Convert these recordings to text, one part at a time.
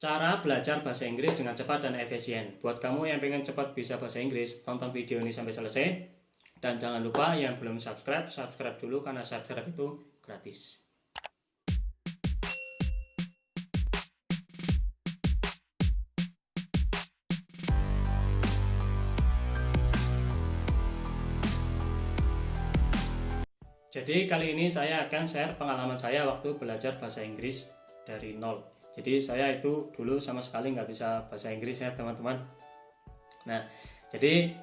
Cara belajar bahasa Inggris dengan cepat dan efisien. Buat kamu yang pengen cepat bisa bahasa Inggris, tonton video ini sampai selesai. Dan jangan lupa yang belum subscribe, subscribe dulu karena subscribe itu gratis. Jadi kali ini saya akan share pengalaman saya waktu belajar bahasa Inggris dari nol. Jadi saya itu dulu sama sekali nggak bisa bahasa Inggris ya teman-teman. Nah, jadi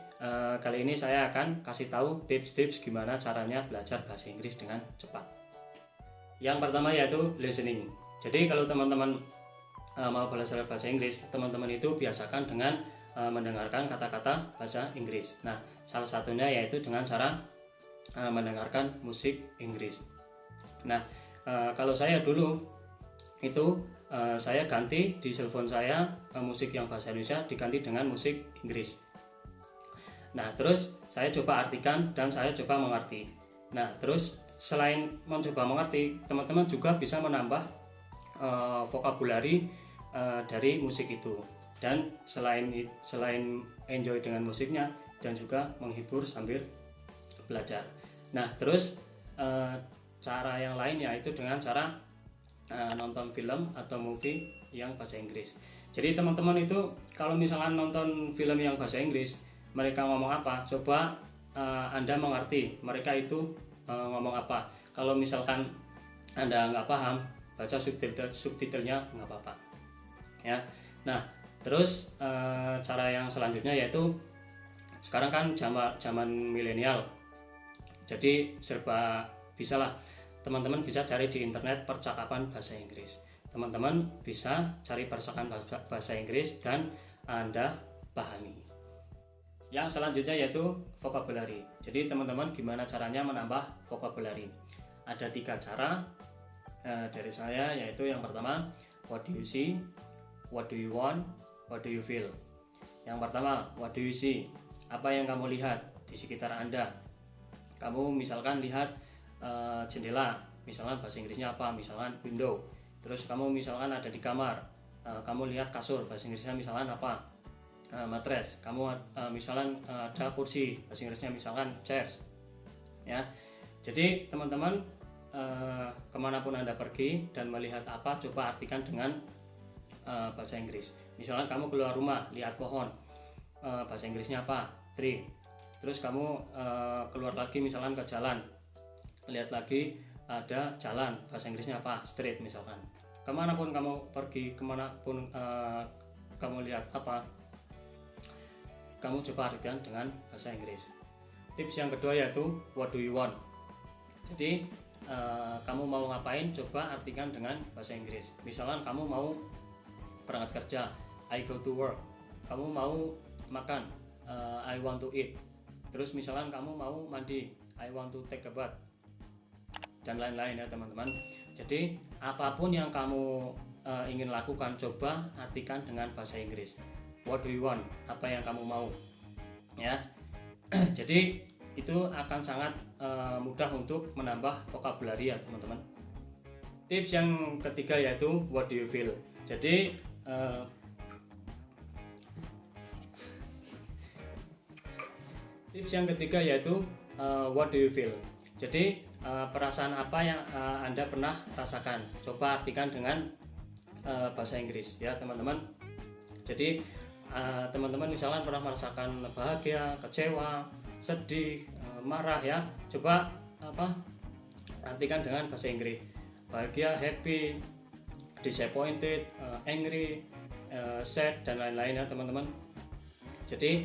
kali ini saya akan kasih tahu tips-tips gimana caranya belajar bahasa Inggris dengan cepat. Yang pertama yaitu listening. Jadi kalau teman-teman mau belajar bahasa Inggris, teman-teman itu biasakan dengan mendengarkan kata-kata bahasa Inggris. Nah, salah satunya yaitu dengan cara mendengarkan musik Inggris. Nah, kalau saya dulu itu saya ganti di cellphone saya musik yang bahasa Indonesia diganti dengan musik Inggris. Nah, terus saya coba artikan dan saya coba mengerti. Nah, terus selain mencoba mengerti, teman-teman juga bisa menambah vokabulari dari musik itu. Dan selain enjoy dengan musiknya dan juga menghibur sambil belajar. Nah, terus cara yang lain yaitu dengan cara nonton film atau movie yang bahasa Inggris. Jadi teman-teman itu kalau misalkan nonton film yang bahasa Inggris, mereka ngomong apa, coba Anda mengerti mereka itu ngomong apa. Kalau misalkan Anda nggak paham, baca subtitlenya nggak apa-apa. Ya. Nah, terus cara yang selanjutnya yaitu sekarang kan zaman milenial. Jadi serba bisalah. Teman-teman bisa cari di internet percakapan bahasa Inggris. Teman-teman bisa cari percakapan bahasa Inggris dan Anda pahami. Yang selanjutnya yaitu vocabulary. Jadi teman-teman gimana caranya menambah vocabulary? Ada 3 cara dari saya, yaitu yang pertama, what do you see, what do you want, what do you feel. Yang pertama, what do you see? Apa yang kamu lihat di sekitar Anda? Kamu misalkan lihat jendela, misalkan bahasa Inggrisnya apa, misalkan window. Terus kamu misalkan ada di kamar, kamu lihat kasur, bahasa Inggrisnya misalkan apa, mattress. Kamu misalkan ada kursi, bahasa Inggrisnya misalkan chairs. Ya, jadi teman-teman kemanapun Anda pergi dan melihat apa, coba artikan dengan bahasa Inggris. Misalkan kamu keluar rumah, lihat pohon, bahasa Inggrisnya apa, tree. Terus kamu keluar lagi misalkan ke jalan, lihat lagi ada jalan, bahasa Inggrisnya apa, street misalkan. Kemanapun kamu pergi, kemanapun kamu lihat apa, kamu coba artikan dengan bahasa Inggris. Tips yang kedua yaitu what do you want. Jadi kamu mau ngapain, coba artikan dengan bahasa Inggris. Misalkan kamu mau berangkat kerja, I go to work. Kamu mau makan, I want to eat. Terus misalkan kamu mau mandi, I want to take a bath, dan lain-lain ya teman-teman. Jadi apapun yang kamu ingin lakukan, coba artikan dengan bahasa Inggris. What do you want? Apa yang kamu mau? Ya. Jadi itu akan sangat mudah untuk menambah vokabulari ya teman-teman. Tips yang ketiga yaitu what do you feel. Jadi tips yang ketiga yaitu what do you feel. Jadi perasaan apa yang Anda pernah rasakan, coba artikan dengan bahasa Inggris ya teman-teman. Jadi teman-teman misalkan pernah merasakan bahagia, kecewa, sedih, marah ya, coba artikan dengan bahasa Inggris. Bahagia, happy, disappointed, angry, sad, dan lain-lain ya teman-teman. Jadi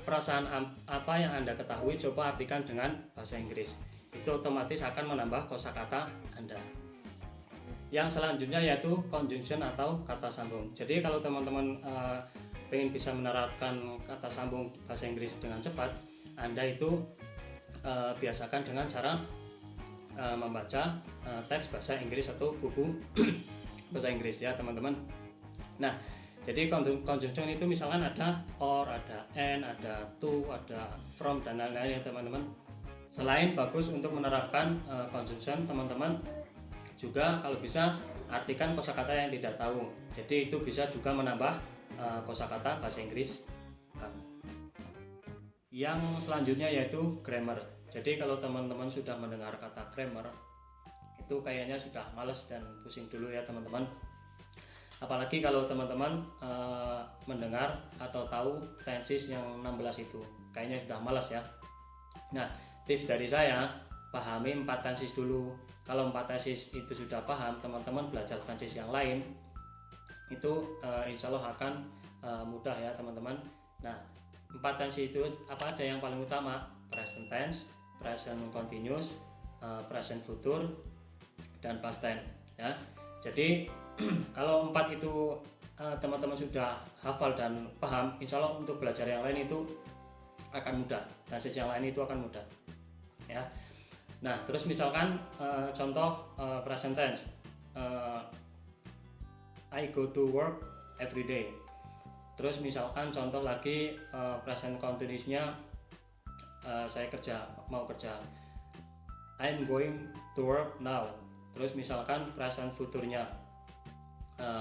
perasaan apa yang Anda ketahui, coba artikan dengan bahasa Inggris. Itu otomatis akan menambah kosakata Anda. Yang selanjutnya yaitu conjunction atau kata sambung. Jadi kalau teman-teman pengen bisa menerapkan kata sambung bahasa Inggris dengan cepat, Anda itu biasakan dengan cara membaca teks bahasa Inggris atau buku bahasa Inggris ya teman-teman. Nah, jadi conjunction itu misalkan ada or, ada and, ada to, ada from, dan lain-lain ya teman-teman. Selain bagus untuk menerapkan conjunction, teman-teman juga kalau bisa artikan kosakata yang tidak tahu. Jadi itu bisa juga menambah kosakata bahasa Inggris kamu. Yang selanjutnya yaitu grammar. Jadi kalau teman-teman sudah mendengar kata grammar, itu kayaknya sudah males dan pusing dulu ya teman-teman. Apalagi kalau teman-teman mendengar atau tahu tenses yang 16 itu, kayaknya sudah malas ya. Nah, tips dari saya, pahami 4 tenses dulu. Kalau 4 tenses itu sudah paham, teman-teman belajar tenses yang lain itu insya Allah akan mudah ya teman-teman. Nah, 4 tenses itu apa aja yang paling utama? Present tense, present continuous, present future, dan past tense ya. Jadi kalau 4 itu teman-teman sudah hafal dan paham, insya Allah untuk belajar yang lain itu akan mudah, tenses yang lain itu akan mudah ya. Nah, terus misalkan contoh present tense, I go to work every day. Terus misalkan contoh lagi present continuous-nya, saya mau kerja, I'm going to work now. Terus misalkan present future-nya,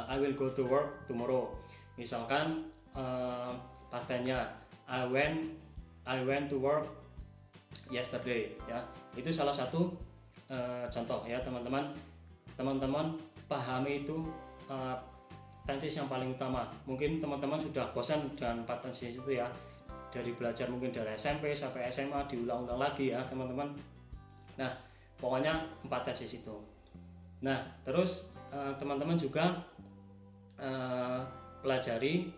I will go to work tomorrow. Misalkan past tense-nya, I went to work yesterday ya. Itu salah satu contoh ya teman-teman. Teman-teman pahami itu tenses yang paling utama. Mungkin teman-teman sudah bosan dengan 4 tenses itu ya. Dari belajar mungkin dari SMP sampai SMA diulang-ulang lagi ya teman-teman. Nah, pokoknya 4 tenses itu. Nah, terus teman-teman juga pelajari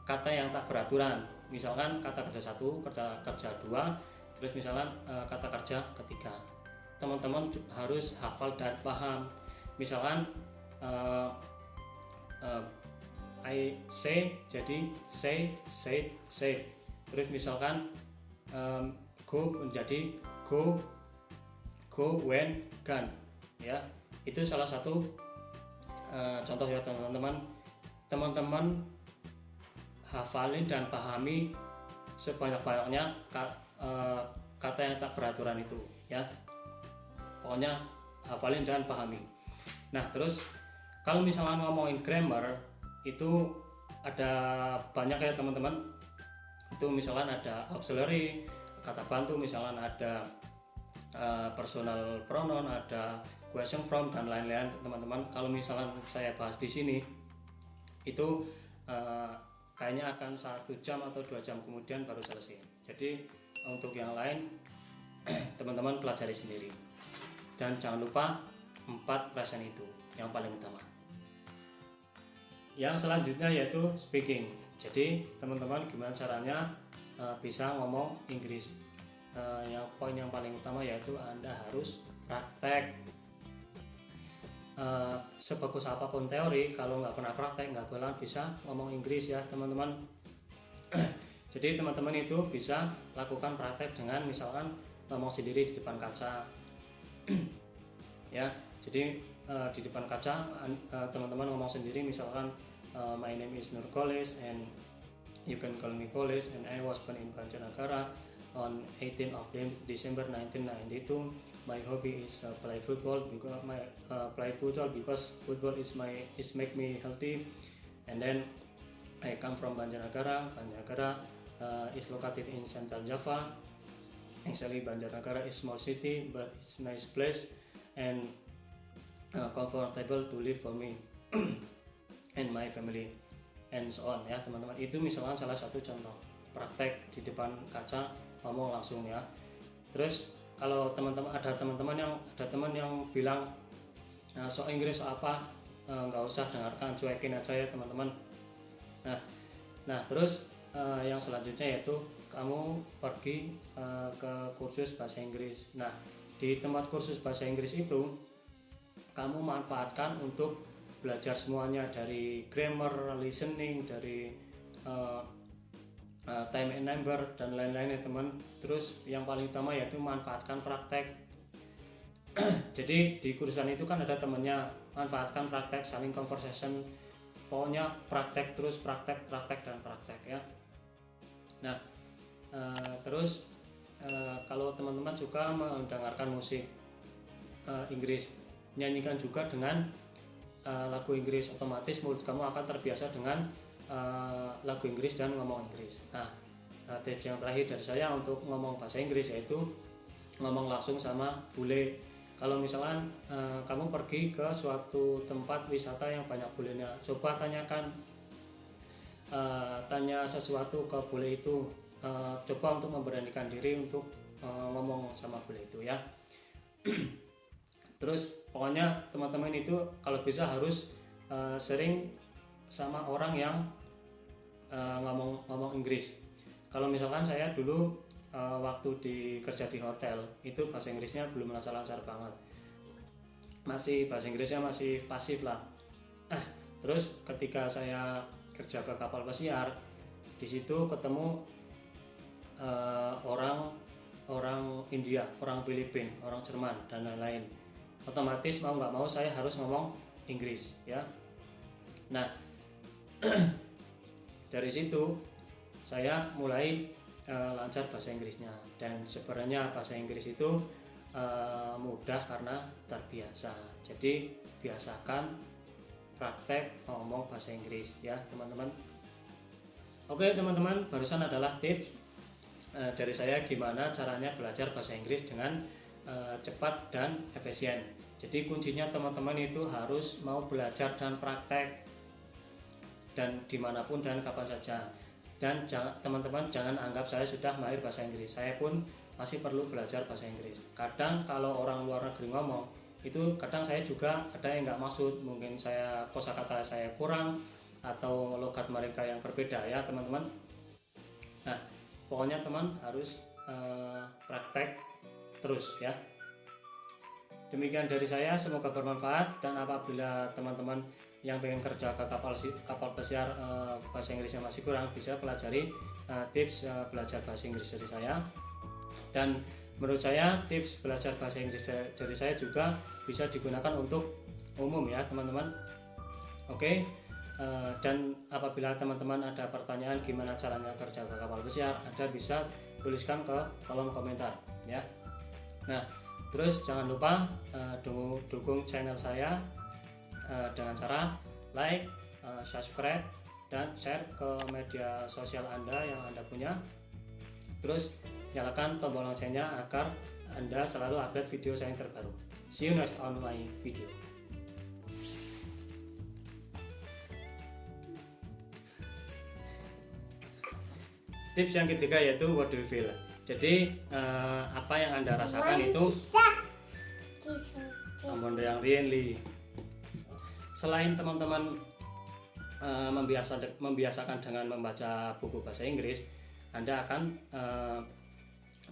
kata yang tak beraturan. Misalkan kata kerja 1, kerja 2, terus misalkan kata kerja ketiga. Teman-teman harus hafal dan paham. Misalkan I say jadi say. Terus misalkan go menjadi go, when, gone ya. Itu salah satu contoh ya teman-teman. Teman-teman hafalin dan pahami sebanyak-banyaknya kata yang tak beraturan itu ya. Pokoknya hafalin dan pahami. Nah, terus kalau misalnya ngomongin grammar itu ada banyak ya teman-teman. Itu misalkan ada auxiliary, kata bantu, misalkan ada personal pronoun, ada question from, dan lain-lain teman-teman. Kalau misalkan saya bahas di sini itu kayaknya akan 1 jam atau 2 jam kemudian baru selesai. Jadi untuk yang lain teman-teman pelajari sendiri. Dan jangan lupa 4 present itu yang paling utama. Yang selanjutnya yaitu speaking. Jadi teman-teman gimana caranya bisa ngomong Inggris. Yang poin yang paling utama yaitu Anda harus praktek. Sebagus apapun teori, kalau nggak pernah praktek nggak bakalan bisa ngomong Inggris ya teman-teman. Jadi teman-teman itu bisa lakukan praktek dengan misalkan ngomong sendiri di depan kaca ya. Jadi di depan kaca teman-teman ngomong sendiri, misalkan my name is Nur Kholis and you can call me Kholis and I was born in Banjarnegara on 18th of December 1992. My hobby is play football because football is make me healthy. And then I come from Banjarnegara. Banjarnegara is located in Central Java. Actually, Banjarnegara is small city, but it's nice place and comfortable to live for me and my family and so on ya teman-teman. Itu misalkan salah satu contoh praktek di depan kaca ngomong langsung ya. Terus kalau teman-teman ada teman yang bilang so Inggris so apa, nggak usah dengarkan, cuekin aja ya teman-teman. Nah terus yang selanjutnya yaitu kamu pergi ke kursus bahasa Inggris. Nah, di tempat kursus bahasa Inggris itu kamu manfaatkan untuk belajar semuanya, dari grammar, listening, dari time and number dan lain-lain ya teman. Terus yang paling utama yaitu manfaatkan praktek. Jadi di kursusan itu kan ada temennya, manfaatkan praktek, saling conversation, pokoknya praktek terus, praktek dan praktek ya. Nah terus kalau teman-teman juga mendengarkan musik Inggris, nyanyikan juga dengan lagu Inggris, otomatis mulut kamu akan terbiasa dengan lagu Inggris dan ngomong Inggris. Nah, tips yang terakhir dari saya untuk ngomong bahasa Inggris yaitu ngomong langsung sama bule. Kalau misalkan kamu pergi ke suatu tempat wisata yang banyak bulenya, coba tanya sesuatu ke bule itu, coba untuk memberanikan diri untuk ngomong sama bule itu ya. Terus pokoknya teman-teman itu kalau bisa harus sering sama orang yang ngomong Inggris. Kalau misalkan saya dulu waktu kerja di hotel itu bahasa Inggrisnya belum lancar-lancar banget, masih bahasa Inggrisnya masih pasif lah. Terus ketika saya kerja ke kapal pesiar, di situ ketemu orang India, orang Filipina, orang Jerman dan lain-lain. Otomatis mau nggak mau saya harus ngomong Inggris ya. Nah dari situ saya mulai lancar bahasa Inggrisnya, dan sebenarnya bahasa Inggris itu mudah karena terbiasa. Jadi biasakan praktek ngomong bahasa Inggris ya teman-teman. Oke teman-teman, barusan adalah tips dari saya gimana caranya belajar bahasa Inggris dengan cepat dan efisien. Jadi kuncinya teman-teman itu harus mau belajar dan praktek, dan dimanapun dan kapan saja. Dan teman-teman jangan anggap saya sudah mahir bahasa Inggris, saya pun masih perlu belajar bahasa Inggris. Kadang kalau orang luar negeri ngomong itu, kadang saya juga ada yang nggak maksud, mungkin kosakata saya kurang atau logat mereka yang berbeda ya teman-teman. Nah pokoknya teman harus praktek terus ya. Demikian dari saya, semoga bermanfaat, dan apabila teman-teman yang pengen kerja ke kapal pesiar bahasa Inggrisnya masih kurang, bisa pelajari tips belajar bahasa Inggris dari saya. Dan menurut saya tips belajar bahasa Inggris dari saya juga bisa digunakan untuk umum ya teman-teman. Oke. Dan apabila teman-teman ada pertanyaan gimana caranya kerja ke kapal pesiar, Anda bisa tuliskan ke kolom komentar ya. Nah terus jangan lupa dukung channel saya dengan cara like, subscribe, dan share ke media sosial Anda yang Anda punya. Terus nyalakan tombol loncengnya agar Anda selalu update video saya yang terbaru. See you next on my video. Tips yang ketiga yaitu what do you feel. Jadi apa yang Anda rasakan itu yang really. Selain teman-teman membiasakan dengan membaca buku bahasa Inggris, Anda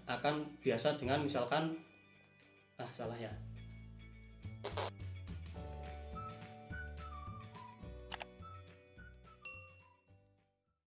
akan biasa dengan misalkan salah ya.